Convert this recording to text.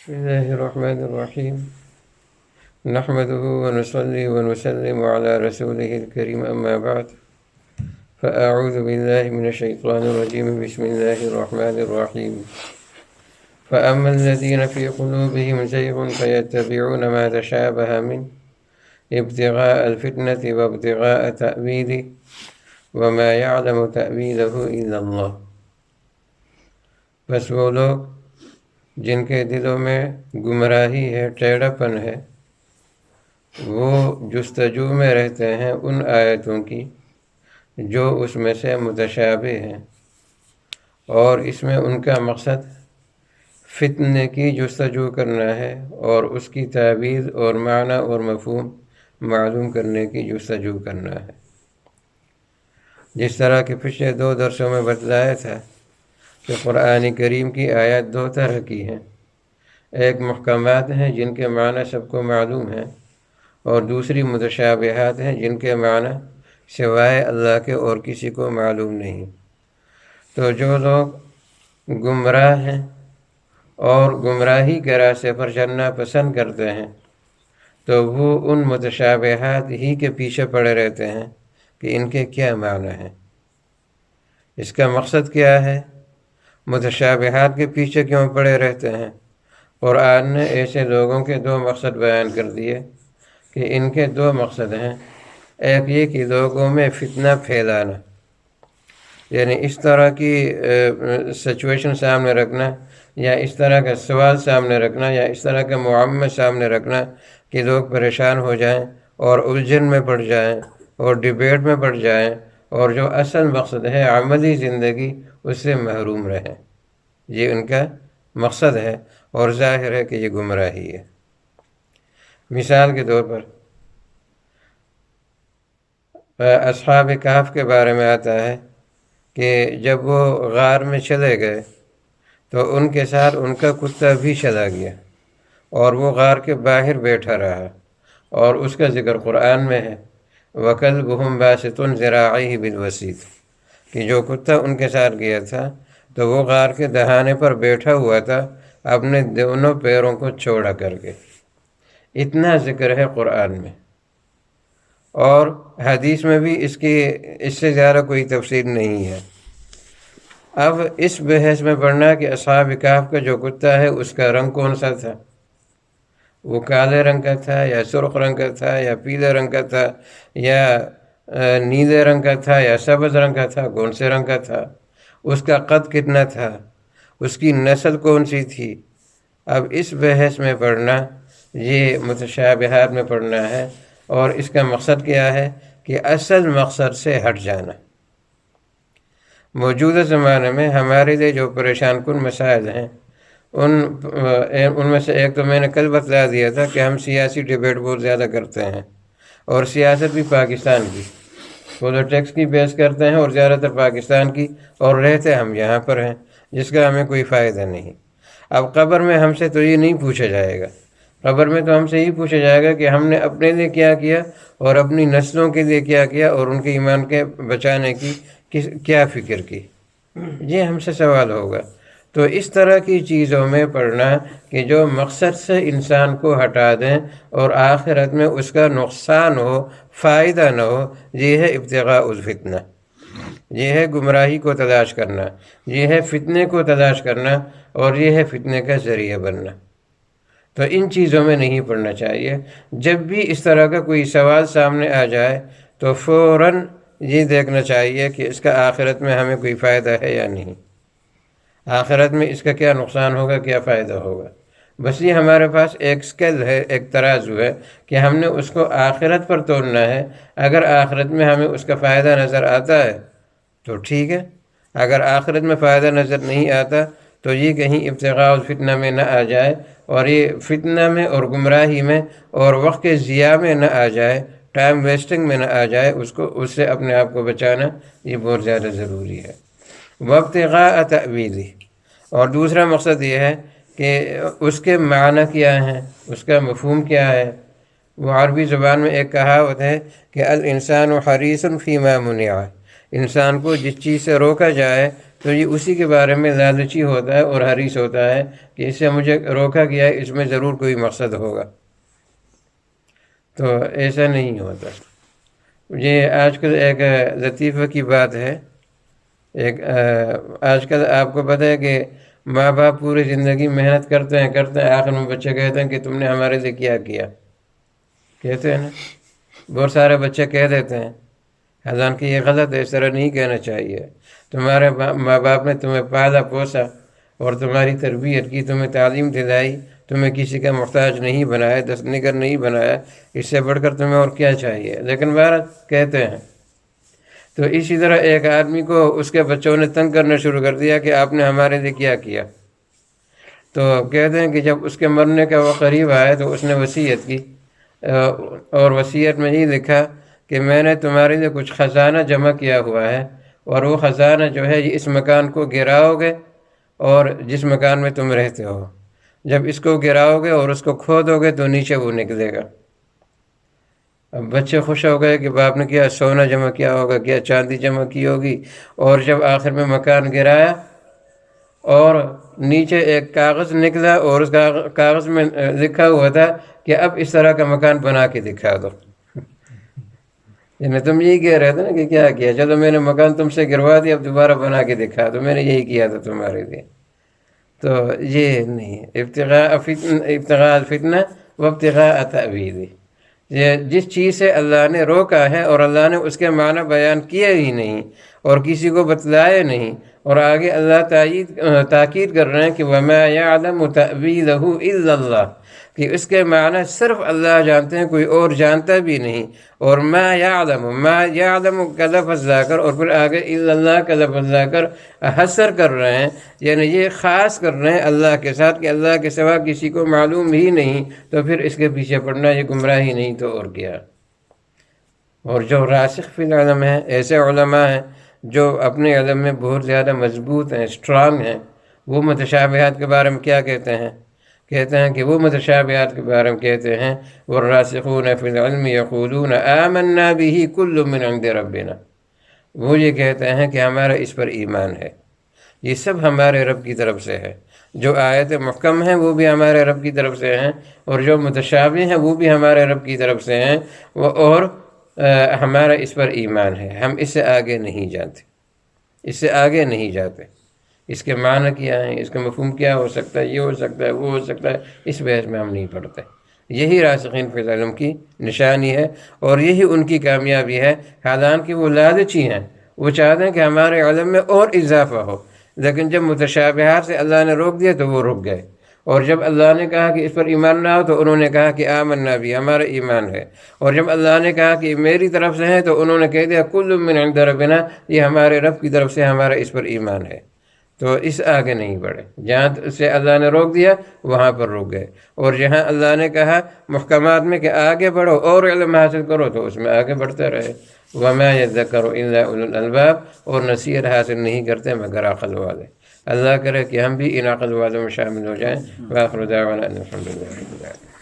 بسم الله الرحمن الرحيم. نحمده ونصلي ونسلم على رسوله الكريم، أما بعد، فأعوذ بالله من الشيطان الرجيم. بسم الله الرحمن الرحيم. فأما الذين في قلوبهم زيغ فيتبعون ما تشابه منه ابتغاء الفتنة وابتغاء تأويله وما يعلم تأويله إلا الله. بس وہ لوگ جن کے دلوں میں گمراہی ہے، ٹیڑھا پن ہے، وہ جستجو میں رہتے ہیں ان آیتوں کی جو اس میں سے متشابہ ہیں، اور اس میں ان کا مقصد فتنے کی جستجو کرنا ہے اور اس کی تعبیر اور معنی اور مفہوم معلوم کرنے کی جستجو کرنا ہے. جس طرح کہ پچھلے 2 درسوں میں بتلایا تھا کہ قرآن کریم کی آیات 2 طرح کی ہیں. ایک محکمات ہیں جن کے معنی سب کو معلوم ہیں، اور دوسری متشابہات ہیں جن کے معنی سوائے اللہ کے اور کسی کو معلوم نہیں. تو جو لوگ گمراہ ہیں اور گمراہی کے راستے پر چلنا پسند کرتے ہیں تو وہ ان متشابہات ہی کے پیچھے پڑے رہتے ہیں کہ ان کے کیا معنی ہیں، اس کا مقصد کیا ہے. متشابہات کے پیچھے کیوں پڑے رہتے ہیں؟ قرآن نے ایسے لوگوں کے 2 مقصد بیان کر دیے کہ ان کے 2 مقصد ہیں. ایک یہ کہ لوگوں میں فتنہ پھیلانا، یعنی اس طرح کی سچویشن سامنے رکھنا یا اس طرح کا سوال سامنے رکھنا یا اس طرح کا معمہ سامنے رکھنا کہ لوگ پریشان ہو جائیں اور الجھن میں پڑ جائیں اور ڈیبیٹ میں پڑ جائیں اور جو اصل مقصد ہے عملی زندگی اس سے محروم رہیں. یہ ان کا مقصد ہے اور ظاہر ہے کہ یہ گمراہی ہے. مثال کے طور پر اصحاب کہف کے بارے میں آتا ہے کہ جب وہ غار میں چلے گئے تو ان کے ساتھ ان کا کتا بھی چلا گیا اور وہ غار کے باہر بیٹھا رہا، اور اس کا ذکر قرآن میں ہے وَكَلْبُهُمْ بَاسِطٌ ذِرَاعَيْهِ بِالْوَسِيدِ، کہ جو کتا ان کے ساتھ گیا تھا تو وہ غار کے دہانے پر بیٹھا ہوا تھا اپنے دونوں پیروں کو چوڑا کر کے. اتنا ذکر ہے قرآن میں، اور حدیث میں بھی اس سے زیادہ کوئی تفسیر نہیں ہے. اب اس بحث میں پڑھنا کہ اصحاب کہف کا جو کتا ہے اس کا رنگ کون سا تھا، وہ کالے رنگ کا تھا یا سرخ رنگ کا تھا یا پیلے رنگ کا تھا یا نیلے رنگ کا تھا یا سبز رنگ کا تھا، کون سے رنگ کا تھا، اس کا قد کتنا تھا، اس کی نسل کون سی تھی. اب اس بحث میں پڑھنا یہ متشابہات میں پڑھنا ہے، اور اس کا مقصد کیا ہے کہ اصل مقصد سے ہٹ جانا. موجودہ زمانے میں ہمارے لیے جو پریشان کن مسائل ہیں ان میں سے ایک تو میں نے کل بتلا دیا تھا کہ ہم سیاسی ڈیبیٹ بہت زیادہ کرتے ہیں، اور سیاست بھی پاکستان کی پولیٹکس کی بیس کرتے ہیں اور زیادہ تر پاکستان کی، اور رہتے ہم یہاں پر ہیں جس کا ہمیں کوئی فائدہ نہیں. اب قبر میں ہم سے تو یہ نہیں پوچھا جائے گا، قبر میں تو ہم سے یہ پوچھا جائے گا کہ ہم نے اپنے لیے کیا کیا اور اپنی نسلوں کے لیے کیا کیا اور ان کے ایمان کے بچانے کی کیا فکر کی. یہ ہم سے سوال ہوگا. تو اس طرح کی چیزوں میں پڑھنا کہ جو مقصد سے انسان کو ہٹا دیں اور آخرت میں اس کا نقصان ہو، فائدہ نہ ہو، یہ ہے ابتغاء الفتنہ، یہ ہے گمراہی کو تلاش کرنا، یہ ہے فتنے کو تلاش کرنا، اور یہ ہے فتنے کا ذریعہ بننا. تو ان چیزوں میں نہیں پڑھنا چاہیے. جب بھی اس طرح کا کوئی سوال سامنے آ جائے تو فوراً یہ دیکھنا چاہیے کہ اس کا آخرت میں ہمیں کوئی فائدہ ہے یا نہیں، آخرت میں اس کا کیا نقصان ہوگا، کیا فائدہ ہوگا. بس یہ ہمارے پاس ایک اسکیل ہے، ایک ترازو ہے کہ ہم نے اس کو آخرت پر تولنا ہے. اگر آخرت میں ہمیں اس کا فائدہ نظر آتا ہے تو ٹھیک ہے، اگر آخرت میں فائدہ نظر نہیں آتا تو یہ کہیں ابتغاء الفتنہ میں نہ آ جائے، اور یہ فتنہ میں اور گمراہی میں اور وقت کے ضیاع میں نہ آ جائے، ٹائم ویسٹنگ میں نہ آ جائے. اس سے اپنے آپ کو بچانا یہ بہت زیادہ ضروری ہے. وابتغاء تأویلہ، اور دوسرا مقصد یہ ہے کہ اس کے معنی کیا ہیں، اس کا مفہوم کیا ہے. وہ عربی زبان میں ایک کہاوت ہے کہ الانسان حریص فیما منع، انسان کو جس چیز سے روکا جائے تو یہ اسی کے بارے میں لالچی ہوتا ہے اور حریص ہوتا ہے کہ اس سے مجھے روکا گیا ہے، اس میں ضرور کوئی مقصد ہوگا۔ تو ایسا نہیں ہوتا۔ یہ آج کل ایک لطیفہ کی بات ہے، آج کل آپ کو پتہ ہے کہ ماں باپ پوری زندگی محنت کرتے ہیں، آخر میں بچے کہتے ہیں کہ تم نے ہمارے لیے کیا کیا، کہتے ہیں نا، بہت سارے بچے کہہ دیتے ہیں، حالانکہ یہ غلط ہے، اس طرح نہیں کہنا چاہیے۔ تمہارے ماں باپ نے تمہیں پالا پوسا اور تمہاری تربیت کی، تمہیں تعلیم دلائی، تمہیں کسی کا محتاج نہیں بنایا، دست نگر نہیں بنایا، اس سے بڑھ کر تمہیں اور کیا چاہیے، لیکن بہرحال کہتے ہیں۔ تو اسی طرح ایک آدمی کو اس کے بچوں نے تنگ کرنا شروع کر دیا کہ آپ نے ہمارے لیے کیا کیا، تو کہتے ہیں کہ جب اس کے مرنے کا وہ قریب آیا تو اس نے وصیت کی، اور وصیت میں یہ لکھا کہ میں نے تمہارے لیے کچھ خزانہ جمع کیا ہوا ہے، اور وہ خزانہ جو ہے اس مکان کو گراؤ گے، اور جس مکان میں تم رہتے ہو، جب اس کو گراؤ گے اور اس کو کھودو گے تو نیچے وہ نکلے گا۔ اب بچے خوش ہو گئے کہ باپ نے کیا سونا جمع کیا ہوگا، کیا چاندی جمع کی ہوگی، اور جب آخر میں مکان گرایا اور نیچے ایک کاغذ نکلا اور اس کاغذ میں لکھا ہوا تھا کہ اب اس طرح کا مکان بنا کے دکھا دو۔ یعنی تم یہی کہہ رہے تھے نا کہ کیا کیا، چلو میں نے مکان تم سے گروا دیا، اب دوبارہ بنا کے دکھا دو، میں نے یہی کیا تھا تمہارے لیے۔ تو یہ نہیں، ابتغاء الفتنہ وابتغاء تأویلہ، یہ جس چیز سے اللہ نے روکا ہے اور اللہ نے اس کے معنی بیان کیے ہی نہیں اور کسی کو بتلائے نہیں، اور آگے اللہ تاکید کر رہے ہیں کہ وَمَا يَعْلَمُ تَأْوِيلَهُ إِلَّا اللَّهُ، کہ اس کے معنی صرف اللہ جانتے ہیں، کوئی اور جانتا بھی نہیں۔ اور ما یعلم کا لفظ لا کر اور پھر آگے الا اللہ کا لفظ لا کر حصر کر رہے ہیں، یعنی یہ خاص کر رہے ہیں اللہ کے ساتھ کہ اللہ کے سوا کسی کو معلوم ہی نہیں، تو پھر اس کے پیچھے پڑنا یہ گمراہی نہیں تو اور کیا۔ اور جو راسخ فی العلم ہیں، ایسے علماء ہیں جو اپنے علم میں بہت زیادہ مضبوط ہیں، اسٹرانگ ہیں، وہ متشابہات کے بارے میں کیا کہتے ہیں؟ کہتے ہیں کہ وہ متشابہات کے بارے میں کہتے ہیں والراسخون فی العلم یقولون آمنا به کل من عند ربنا، وہ یہ کہتے ہیں کہ ہمارا اس پر ایمان ہے، یہ سب ہمارے رب کی طرف سے ہے، جو آیت محکم ہیں وہ بھی ہمارے رب کی طرف سے ہیں، اور جو متشابہ ہیں وہ بھی ہمارے رب کی طرف سے ہیں، اور ہمارا اس پر ایمان ہے، ہم اس سے آگے نہیں جاتے، اس سے آگے نہیں جاتے۔ اس کے معنی کیا ہیں، اس کا مفہوم کیا ہو سکتا ہے، یہ ہو سکتا ہے، وہ ہو سکتا ہے، اس بحث میں ہم نہیں پڑھتے۔ یہی راسخین فی العلم کی نشانی ہے اور یہی ان کی کامیابی ہے، حالانکہ وہ لالچی ہیں، وہ چاہتے ہیں کہ ہمارے علم میں اور اضافہ ہو، لیکن جب متشابہات سے اللہ نے روک دیا تو وہ رک گئے، اور جب اللہ نے کہا کہ اس پر ایمان نہ ہو تو انہوں نے کہا کہ آمنا بھی، ہمارا ایمان ہے، اور جب اللہ نے کہا کہ میری طرف سے ہے تو انہوں نے کہہ دیا کل من عند ربنا، یہ ہمارے رب کی طرف سے ہمارا اس پر ایمان ہے، تو اس آگے نہیں بڑھے۔ جہاں سے اللہ نے روک دیا وہاں پر رک گئے، اور جہاں اللہ نے کہا محکمات میں کہ آگے بڑھو اور علم حاصل کرو تو اس میں آگے بڑھتے رہے۔ وما یذکر الا اولو الالباب، اور نصیحت حاصل نہیں کرتے مگر عقل والے۔ اللہ کرے کہ ہم بھی ان عقل والوں میں شامل ہو جائیں۔ وآخر دعوانا ان الحمد للہ رب العالمین۔